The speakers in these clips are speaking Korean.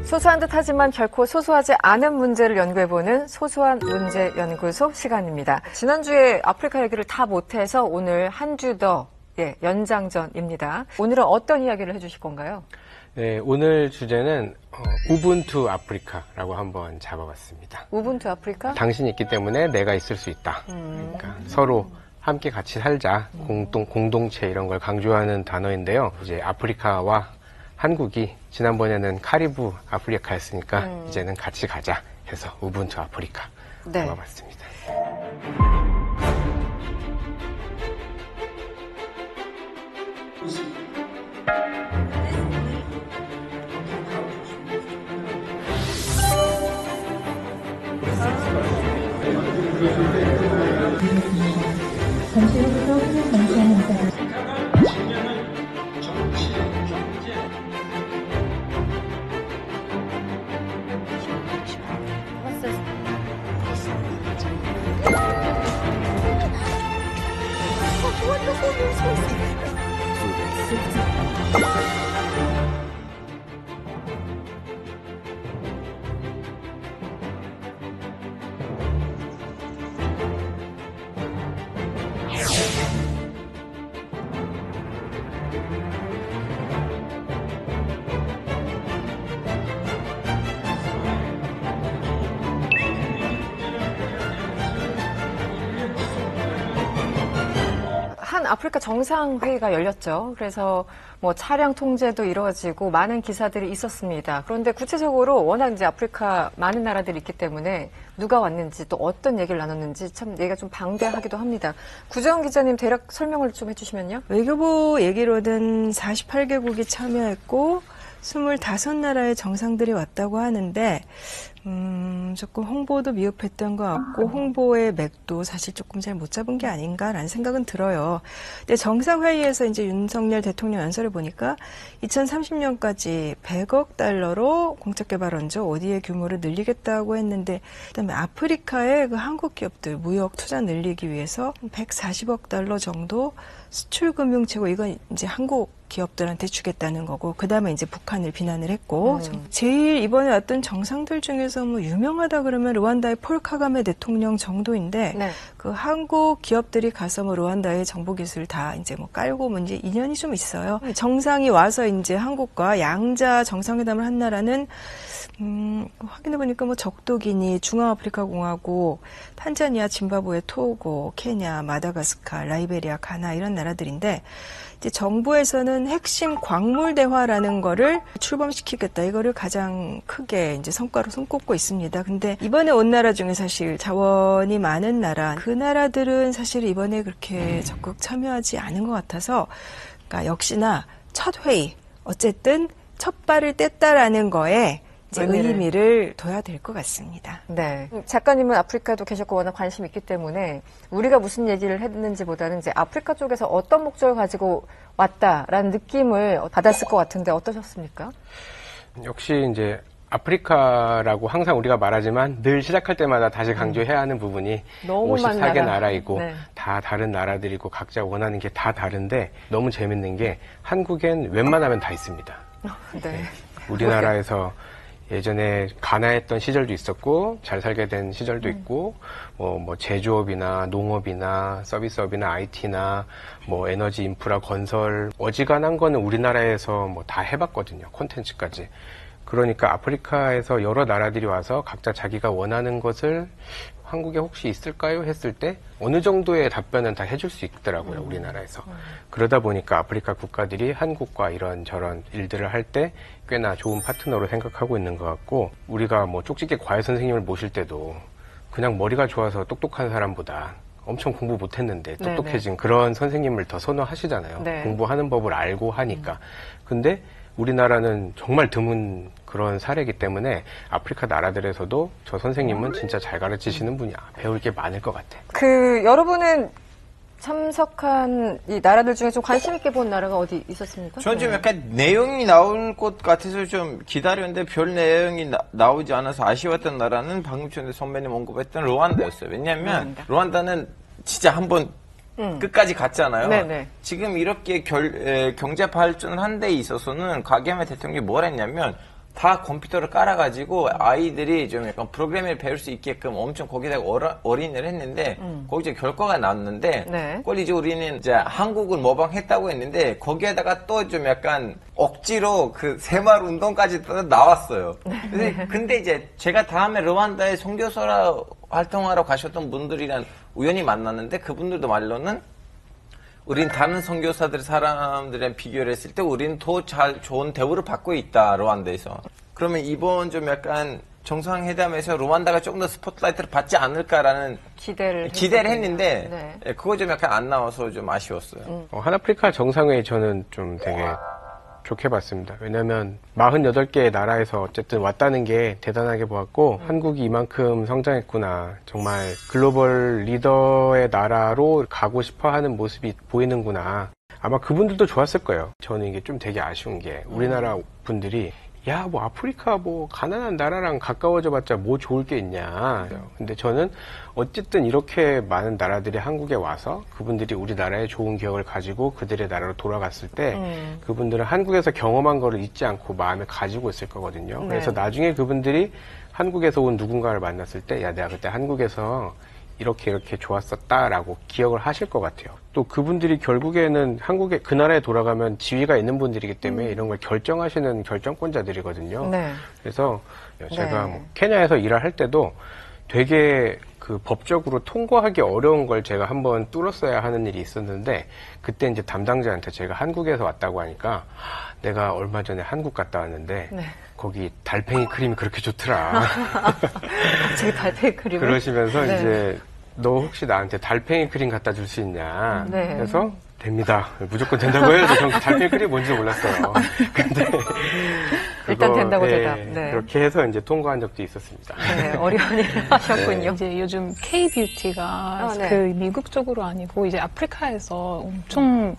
소소한 듯하지만 결코 소소하지 않은 문제를 연구해보는 소소한 문제연구소 시간입니다. 지난주에 아프리카 얘기를 다 못해서 오늘 한 주 더 연장전입니다. 오늘은 어떤 이야기를 해주실 건가요? 네, 오늘 주제는 우분투 아프리카라고 한번 잡아봤습니다. 우분투 아프리카? 당신이 있기 때문에 내가 있을 수 있다. 그러니까 서로 함께 같이 살자, 공동체 이런 걸 강조하는 단어인데요. 이제 아프리카와 한국이 지난번에는 카리브 아프리카였으니까 이제는 같이 가자 해서 우분투 아프리카 잡아봤습니다. 잠시후부터 훈련 방송합니다. 한 아프리카 정상회의가 열렸죠. 그래서 뭐 차량 통제도 이루어지고 많은 기사들이 있었습니다. 그런데 구체적으로 워낙 이제 아프리카 많은 나라들이 있기 때문에 누가 왔는지 또 어떤 얘기를 나눴는지 참 얘기가 좀 방대하기도 합니다. 구정 기자님 대략 설명을 좀 해주시면요. 외교부 얘기로는 48개국이 참여했고 25나라의 정상들이 왔다고 하는데 조금 홍보도 미흡했던 것 같고 홍보의 맥도 사실 조금 잘 못 잡은 게 아닌가라는 생각은 들어요. 근데 정상회의에서 이제 윤석열 대통령 연설을 보니까 2030년까지 100억 달러로 공적개발 원조 ODA의 규모를 늘리겠다고 했는데 그다음에 아프리카의 그 한국 기업들 무역 투자 늘리기 위해서 140억 달러 정도 수출 금융 최고 이건 이제 한국 기업들한테 주겠다는 거고 그다음에 이제 북한을 비난을 했고 제일 이번에 왔던 정상들 중에서 뭐 유명하다 그러면 르완다의 폴 카가메 대통령 정도인데 그 한국 기업들이 가서 뭐 르완다의 정보 기술 다 이제 뭐 깔고 뭐 이제 인연이 좀 있어요. 정상이 와서 이제 한국과 양자 정상회담을 한 나라는 확인해 보니까 뭐 적도기니, 중앙아프리카 공화국, 탄자니아, 짐바브웨, 토고, 케냐, 마다가스카, 라이베리아, 가나 이런 나라들인데 이제 정부에서는 핵심 광물 대화라는 거를 출범시키겠다. 이거를 가장 크게 이제 성과로 손꼽고 있습니다. 근데 이번에 온 나라 중에 사실 자원이 많은 나라, 그 나라들은 사실 이번에 그렇게 적극 참여하지 않은 것 같아서 그러니까 역시나 첫 회의, 어쨌든 첫 발을 뗐다라는 거에 이제 의미를 둬야 될 것 같습니다. 네. 작가님은 아프리카도 계셨고 워낙 관심이 있기 때문에 우리가 무슨 얘기를 했는지보다는 이제 아프리카 쪽에서 어떤 목적을 가지고 왔다라는 느낌을 받았을 것 같은데 어떠셨습니까? 역시 이제 아프리카라고 항상 우리가 말하지만 늘 시작할 때마다 다시 강조해야 하는 부분이 54개 나라이고 다 다른 나라들이고 각자 원하는 게 다 다른데 너무 재밌는 게 한국엔 웬만하면 다 있습니다. 우리나라에서 예전에 가난했던 시절도 있었고 잘 살게 된 시절도 있고 뭐 제조업이나 농업이나 서비스업이나 IT나 뭐 에너지 인프라 건설 어지간한 거는 우리나라에서 뭐 다 해봤거든요. 콘텐츠까지. 그러니까 아프리카에서 여러 나라들이 와서 각자 자기가 원하는 것을 한국에 혹시 있을까요? 했을 때 어느 정도의 답변은 다 해줄 수 있더라고요. 우리나라에서. 그러다 보니까 아프리카 국가들이 한국과 이런 저런 일들을 할 때 꽤나 좋은 파트너로 생각하고 있는 것 같고 우리가 뭐 쪽집게 과외 선생님을 모실 때도 그냥 머리가 좋아서 똑똑한 사람보다 엄청 공부 못했는데 똑똑해진 그런 선생님을 더 선호하시잖아요. 공부하는 법을 알고 하니까. 근데 우리나라는 정말 드문 그런 사례이기 때문에 아프리카 나라들에서도 저 선생님은 진짜 잘 가르치시는 분이야. 배울 게 많을 것 같아. 여러분은 참석한 이 나라들 중에 좀 관심 있게 본 나라가 어디 있었습니까? 저는 좀 약간 내용이 나올 것 같아서 좀 기다렸는데 별 내용이 나오지 않아서 아쉬웠던 나라는 방금 전에 선배님 언급했던 르완다였어요. 왜냐하면 르완다는 진짜 한번 끝까지 갔잖아요. 네네. 지금 이렇게 경제 발전을 한 데 있어서는 가게야마 대통령이 뭘 했냐면 다 컴퓨터를 깔아가지고 아이들이 좀 약간 프로그래밍을 배울 수 있게끔 엄청 거기다가 어린이를 했는데 거기서 결과가 나왔는데 네. 그걸 이제 우리는 이제 한국을 모방했다고 했는데 거기에다가 또 좀 약간 억지로 그 새마을 운동까지 또 나왔어요. 근데 이제 제가 다음에 르완다에 선교사라 활동하러 가셨던 분들이랑 우연히 만났는데 그분들도 말로는 우린 다른 선교사들 사람들이랑 비교를 했을 때 우리는 더 좋은 대우를 받고 있다 르완다에서. 그러면 이번 좀 약간 정상회담에서 르완다가 조금 더 스포트라이트를 받지 않을까라는 기대를 했는데 네. 그거 좀 약간 안 나와서 좀 아쉬웠어요. 한아프리카 정상회의 저는 좀 되게 좋게 봤습니다. 왜냐면 48개의 나라에서 어쨌든 왔다는 게 대단하게 보았고 한국이 이만큼 성장했구나. 정말 글로벌 리더의 나라로 가고 싶어 하는 모습이 보이는구나. 아마 그분들도 좋았을 거예요. 저는 이게 좀 되게 아쉬운 게 우리나라 분들이 야, 뭐 아프리카 뭐 가난한 나라랑 가까워져 봤자 뭐 좋을 게 있냐. 근데 저는 어쨌든 이렇게 많은 나라들이 한국에 와서 그분들이 우리나라의 좋은 기억을 가지고 그들의 나라로 돌아갔을 때 그분들은 한국에서 경험한 거를 잊지 않고 마음에 가지고 있을 거거든요. 네. 그래서 나중에 그분들이 한국에서 온 누군가를 만났을 때 야, 내가 그때 한국에서 이렇게 좋았었다라고 기억을 하실 것 같아요. 또 그분들이 결국에는 한국에 그 나라에 돌아가면 지위가 있는 분들이기 때문에 이런 걸 결정하시는 결정권자들이거든요. 네. 그래서 제가 네. 뭐 케냐에서 일을 할 때도 되게 그 법적으로 통과하기 어려운 걸 제가 한번 뚫었어야 하는 일이 있었는데 그때 이제 담당자한테 제가 한국에서 왔다고 하니까 내가 얼마 전에 한국 갔다 왔는데 네. 거기 달팽이 크림이 그렇게 좋더라. 갑자기 달팽이 크림을 그러시면서 네. 이제 너 혹시 나한테 달팽이 크림 갖다 줄 수 있냐? 네. 그래서 됩니다. 무조건 된다고 해야죠. 전 달팽이 크림이 뭔지 몰랐어요. 근데 일단 된다고 예, 대답. 네. 그렇게 해서 이제 통과한 적도 있었습니다. 네, 어려운 일을 하셨군요. 이제 요즘 K-뷰티가 네. 그 미국 쪽으로 아니고 이제 아프리카에서 엄청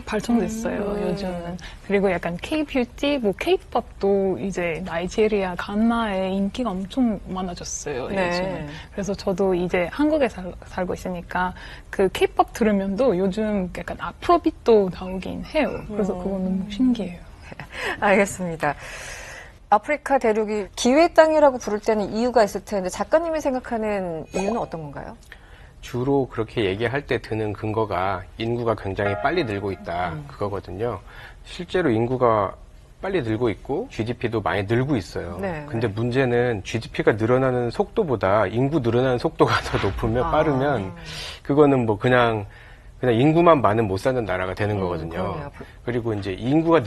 발전됐어요, 요즘은. 그리고 약간 K-뷰티, 뭐 K-팝도 이제 나이지리아, 가나에 인기가 엄청 많아졌어요, 네. 요즘은. 그래서 저도 이제 한국에 살고 있으니까 그 K-팝 들으면도 요즘 약간 아프로빗도 나오긴 해요. 그래서 그건 너무 신기해요. 알겠습니다. 아프리카 대륙이 기회의 땅이라고 부를 때는 이유가 있을 텐데 작가님이 생각하는 이유는 어떤 건가요? 주로 그렇게 얘기할 때 드는 근거가 인구가 굉장히 빨리 늘고 있다 그거거든요. 실제로 인구가 빨리 늘고 있고 GDP도 많이 늘고 있어요. 네, 근데 네. 문제는 GDP가 늘어나는 속도보다 인구 늘어나는 속도가 더 높으면 빠르면 그거는 뭐 그냥 인구만 많으면 못 사는 나라가 되는 거거든요. 그러네요. 그리고 이제 인구가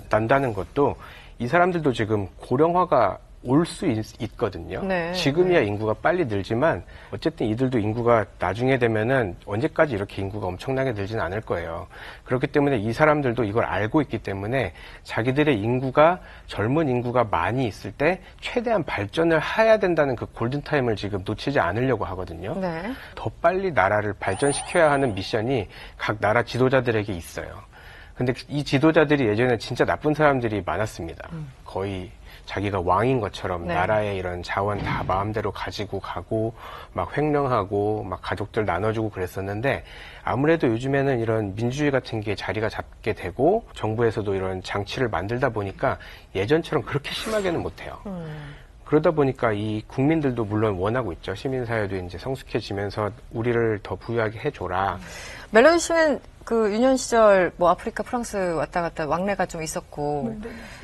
난다는 것도 이 사람들도 지금 고령화가 올 수 있거든요. 네, 지금이야 인구가 빨리 늘지만 어쨌든 이들도 인구가 나중에 되면은 언제까지 이렇게 인구가 엄청나게 늘지는 않을 거예요. 그렇기 때문에 이 사람들도 이걸 알고 있기 때문에 자기들의 인구가 젊은 인구가 많이 있을 때 최대한 발전을 해야 된다는 그 골든타임을 지금 놓치지 않으려고 하거든요. 네. 더 빨리 나라를 발전시켜야 하는 미션이 각 나라 지도자들에게 있어요. 근데 이 지도자들이 예전에 진짜 나쁜 사람들이 많았습니다. 거의 자기가 왕인 것처럼 네. 나라의 이런 자원 다 마음대로 가지고 가고 막 횡령하고 막 가족들 나눠주고 그랬었는데 아무래도 요즘에는 이런 민주주의 같은 게 자리가 잡게 되고 정부에서도 이런 장치를 만들다 보니까 예전처럼 그렇게 심하게는 못해요. 그러다 보니까 이 국민들도 물론 원하고 있죠. 시민사회도 이제 성숙해지면서 우리를 더 부유하게 해줘라. 멜로디 씨는 그 유년 시절 뭐 아프리카, 프랑스 왔다 갔다 왕래가 좀 있었고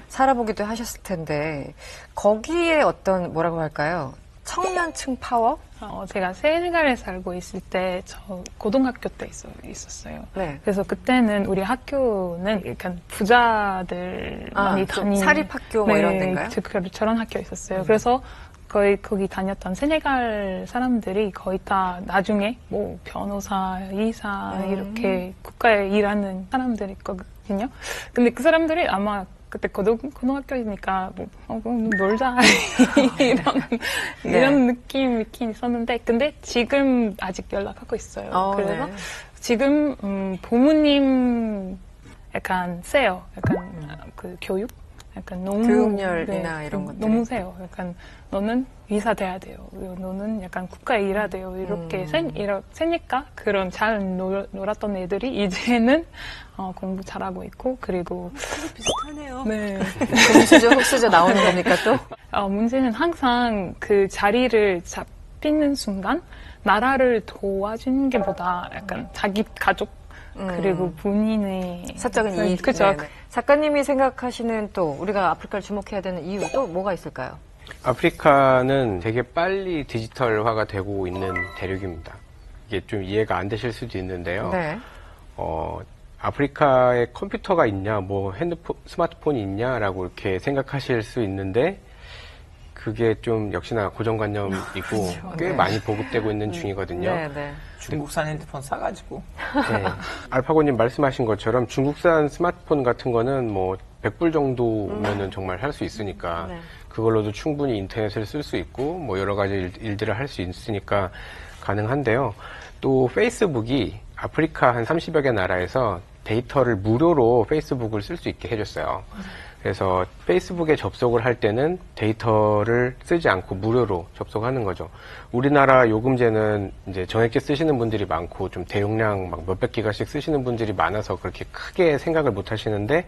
살아보기도 하셨을 텐데 거기에 어떤 뭐라고 할까요? 청년층 파워? 제가 세네갈에 살고 있을 때 저 고등학교 때 있었어요. 네. 그래서 그때는 우리 학교는 약간 부자들 많이 좀 다니는 사립학교 뭐 이런 데인가요? 저런 학교 있었어요. 그래서 거기 다녔던 세네갈 사람들이 거의 다 나중에 뭐 변호사, 의사 이렇게 국가에 일하는 사람들이 있거든요. 근데 그 사람들이 아마 그때 고등학교이니까 그럼 놀자 이런 느낌이 있긴 있었는데 근데 지금 아직 연락하고 있어요. 그래서 네. 지금 부모님 약간 세요. 약간 그 교육 약간 너무 교육열이나 이런 것들. 너무 세요. 약간 너는 의사 돼야 돼요. 너는 약간 국가에 일해야 돼요. 이렇게 세니까 그런 잘 놀았던 애들이 이제는 공부 잘하고 있고 그리고 비슷하네요. 네. 금수저 흑수저 나오는 겁니까 또? 문제는 항상 그 자리를 잡히는 순간 나라를 도와주는 게보다 약간 자기 가족 그리고 본인의 사적인 이익. 그죠. 네네. 작가님이 생각하시는 또 우리가 아프리카를 주목해야 되는 이유 또 뭐가 있을까요? 아프리카는 되게 빨리 디지털화가 되고 있는 대륙입니다. 이게 좀 이해가 안 되실 수도 있는데요. 네. 아프리카에 컴퓨터가 있냐, 뭐 핸드폰, 스마트폰이 있냐라고 이렇게 생각하실 수 있는데 그게 좀 역시나 고정관념이고 꽤 네. 많이 보급되고 있는 중이거든요. 네, 네. 중국산 핸드폰 사가지고. 네. 알파고님 말씀하신 것처럼 중국산 스마트폰 같은 거는 뭐 100불 정도면은 정말 할 수 있으니까 네. 그걸로도 충분히 인터넷을 쓸 수 있고 뭐 여러 가지 일들을 할 수 있으니까 가능한데요. 또 페이스북이 아프리카 한 30여 개 나라에서 데이터를 무료로 페이스북을 쓸 수 있게 해줬어요. 그래서 페이스북에 접속을 할 때는 데이터를 쓰지 않고 무료로 접속하는 거죠. 우리나라 요금제는 이제 정액제 쓰시는 분들이 많고 좀 대용량 막 몇백 기가씩 쓰시는 분들이 많아서 그렇게 크게 생각을 못 하시는데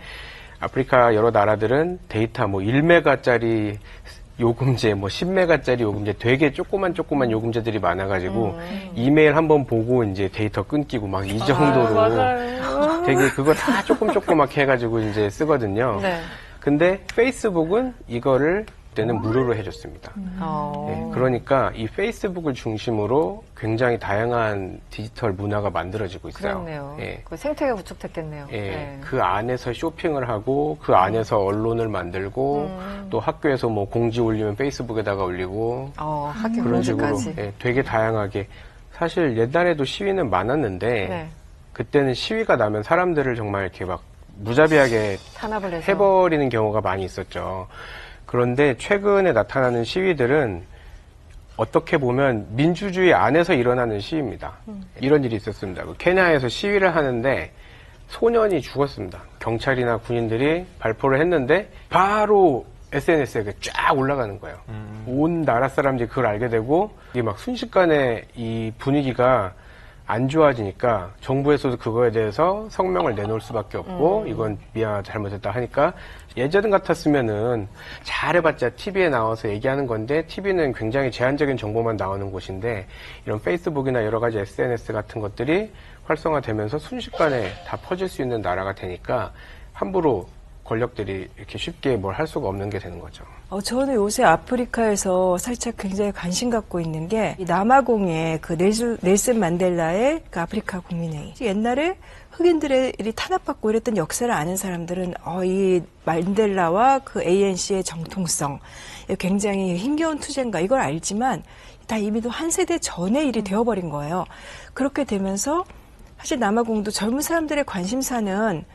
아프리카 여러 나라들은 데이터 뭐 1메가짜리 요금제, 뭐 10메가짜리 요금제 되게 조그만 요금제들이 많아가지고 이메일 한번 보고 이제 데이터 끊기고 막 이 정도로 맞아요. 되게 그거 다 조그맣게 해가지고 이제 쓰거든요. 네. 근데 페이스북은 이거를 그때는 무료로 해줬습니다. 네, 그러니까 이 페이스북을 중심으로 굉장히 다양한 디지털 문화가 만들어지고 있어요. 그렇네요. 예. 그 생태가 구축됐겠네요. 예, 네. 그 안에서 쇼핑을 하고 그 안에서 언론을 만들고 또 학교에서 뭐 공지 올리면 페이스북에다가 올리고 학교 그런 식으로 공지까지. 예, 되게 다양하게 사실 옛날에도 시위는 많았는데 네. 그때는 시위가 나면 사람들을 정말 이렇게 막 무자비하게 탄압을 해서. 해버리는 경우가 많이 있었죠. 그런데 최근에 나타나는 시위들은 어떻게 보면 민주주의 안에서 일어나는 시위입니다. 이런 일이 있었습니다. 케냐에서 시위를 하는데 소년이 죽었습니다. 경찰이나 군인들이 발포를 했는데 바로 SNS에 쫙 올라가는 거예요. 온 나라 사람들이 그걸 알게 되고 이게 막 순식간에 이 분위기가 안 좋아지니까 정부에서도 그거에 대해서 성명을 내놓을 수밖에 없고 이건 미안하다 잘못했다 하니까 예전 같았으면은 잘해봤자 TV에 나와서 얘기하는 건데 TV는 굉장히 제한적인 정보만 나오는 곳인데 이런 페이스북이나 여러 가지 SNS 같은 것들이 활성화되면서 순식간에 다 퍼질 수 있는 나라가 되니까 함부로 권력들이 이렇게 쉽게 뭘 할 수가 없는 게 되는 거죠. 저는 요새 아프리카에서 살짝 굉장히 관심 갖고 있는 게 이 남아공의 그 넬슨 만델라의 그 아프리카 국민회의. 옛날에 흑인들이 탄압받고 이랬던 역사를 아는 사람들은 이 만델라와 그 ANC의 정통성, 굉장히 힘겨운 투쟁가 이걸 알지만 다 이미 한 세대 전의 일이 되어버린 거예요. 그렇게 되면서 사실 남아공도 젊은 사람들의 관심사는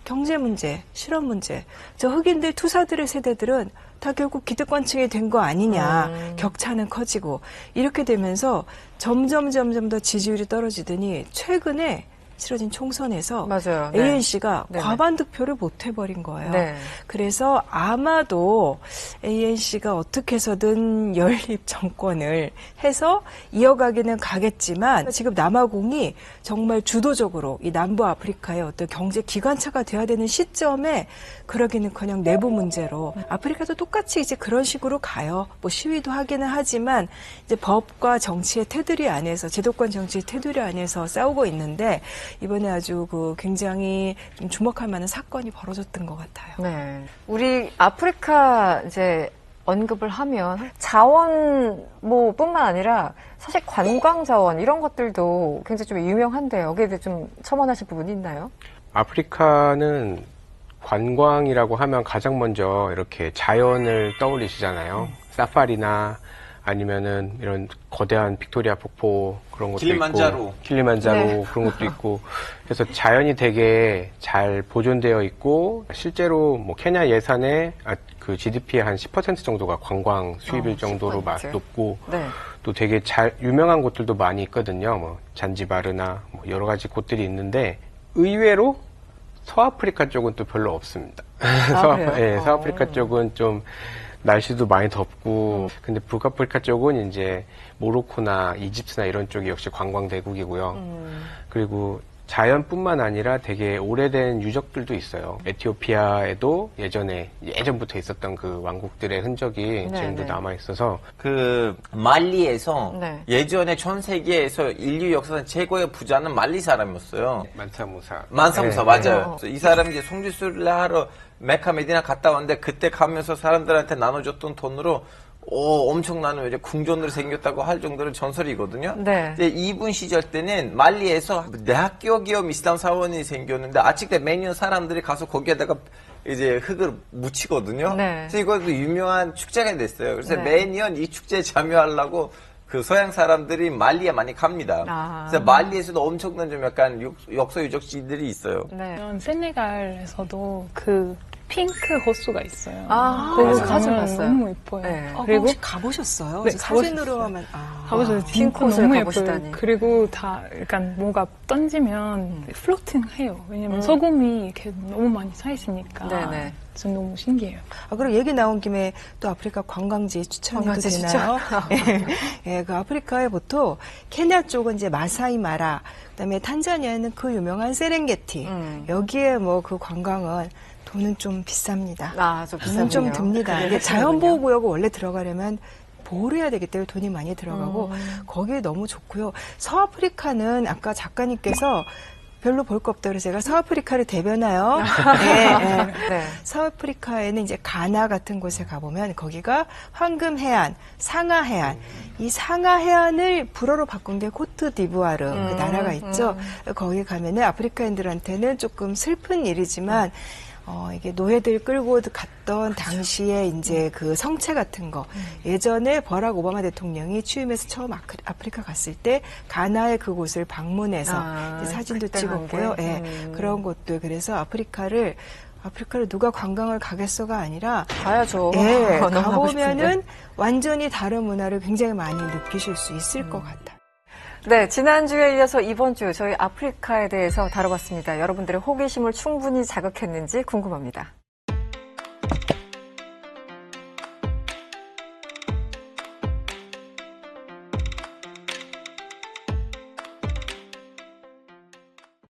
경제 문제, 실업 문제, 저 흑인들 투사들의 세대들은 다 결국 기득권층이 된 거 아니냐, 격차는 커지고 이렇게 되면서 점점 더 지지율이 떨어지더니 최근에 치러진 총선에서 맞아요. 네. ANC가 네네. 과반 득표를 못 해버린 거예요. 네. 그래서 아마도 ANC가 어떻게 해서든 연립 정권을 해서 이어가기는 가겠지만 지금 남아공이 정말 주도적으로 이 남부 아프리카의 어떤 경제 기관차가 돼야 되는 시점에 그러기는커녕 내부 문제로 아프리카도 똑같이 이제 그런 식으로 가요. 뭐 시위도 하기는 하지만 이제 법과 정치의 테두리 안에서 제도권 정치의 테두리 안에서 싸우고 있는데 이번에 아주 그 굉장히 좀 주목할 만한 사건이 벌어졌던 것 같아요. 네. 우리 아프리카 이제 언급을 하면 자원 뭐 뿐만 아니라 사실 관광 자원 이런 것들도 굉장히 좀 유명한데 여기에 대해 좀 첨언하실 부분이 있나요? 아프리카는 관광이라고 하면 가장 먼저 이렇게 자연을 떠올리시잖아요. 사파리나 아니면은 이런 거대한 빅토리아 폭포 그런 것도 킬리만자로. 있고 킬리만자로 네. 그런 것도 있고 그래서 자연이 되게 잘 보존되어 있고 실제로 뭐 케냐 예산의 그 GDP의 한 10% 정도가 관광 수입일 정도로 10%. 높고 네. 또 되게 잘 유명한 곳들도 많이 있거든요. 뭐 잔지바르나 뭐 여러 가지 곳들이 있는데 의외로 서아프리카 쪽은 또 별로 없습니다. 그래요? 예, 서아프리카 쪽은 좀 날씨도 많이 덥고, 근데 북아프리카 쪽은 이제 모로코나 이집트나 이런 쪽이 역시 관광 대국이고요. 그리고 자연뿐만 아니라 되게 오래된 유적들도 있어요. 에티오피아에도 예전부터 있었던 그 왕국들의 흔적이 네, 지금도 네. 남아 있어서 그 말리에서 네. 예전에 전 세계에서 인류 역사상 최고의 부자는 말리 사람이었어요. 만사무사. 만사무사 네, 맞아요. 이 사람이 이제 성지순례 하러 메카 메디나 갔다 왔는데 그때 가면서 사람들한테 나눠줬던 돈으로 엄청난 이제 궁전으로 생겼다고 할 정도로 전설이거든요. 네. 이제 이분 시절 때는 말리에서 대학교 기업 이슬람 사원이 생겼는데 아직도 매년 사람들이 가서 거기에다가 이제 흙을 묻히거든요. 네. 그래서 이것도 유명한 축제가 됐어요. 그래서 네. 매년 이 축제에 참여하려고 그 서양 사람들이 말리에 많이 갑니다. 아. 그래서 말리에서도 엄청난 좀 약간 역사 유적지들이 있어요. 네. 이런 세네갈에서도 그 핑크 호수가 있어요. 거기 그래서 사진 가면 봤어요. 너무 예뻐요. 네. 그리고 혹시 가보셨어요? 네, 사진으로만. 가보셔서 진짜 핑크호수를 너무 가보시다니. 예뻐요. 그리고 다 약간 뭔가 던지면 플로팅 해요. 왜냐면 소금이 이렇게 너무 많이 차 있으니까. 네네. 전 너무 신기해요. 그리고 얘기 나온 김에 또 아프리카 관광지 추천해도 관광지 되나요? 예, 그 아프리카에 보통 케냐 쪽은 이제 마사이마라, 그다음에 탄자니아는 그 유명한 세렝게티. 여기에 뭐 그 관광은 돈은 좀 비쌉니다. 좀 돈은 좀 비싸군요. 듭니다. 그게 이게 핵심이군요. 자연보호구역을 원래 들어가려면 보호를 해야 되기 때문에 돈이 많이 들어가고 거기에 너무 좋고요. 서아프리카는 아까 작가님께서 별로 볼 거 없다 그래서 제가 서아프리카를 대변하여 네. 서아프리카에는 이제 가나 같은 곳에 가보면 거기가 황금 해안, 상하 해안. 이 상하 해안을 불어로 바꾼 게 코트 디부아르 그 나라가 있죠. 거기 가면은 아프리카인들한테는 조금 슬픈 일이지만 이게 노예들 끌고 갔던 당시에 이제 그 성체 같은 거. 예전에 버락 오바마 대통령이 취임해서 처음 아프리카 갔을 때 가나의 그곳을 방문해서 이제 사진도 그때 간 찍었고요. 게? 예, 그런 것들. 그래서 아프리카를 누가 관광을 가겠어가 아니라 가야죠. 예, 너무 하고 가보면은 완전히 다른 문화를 굉장히 많이 느끼실 수 있을 것 같아요. 네, 지난주에 이어서 이번 주 저희 아프리카에 대해서 다뤄봤습니다. 여러분들의 호기심을 충분히 자극했는지 궁금합니다.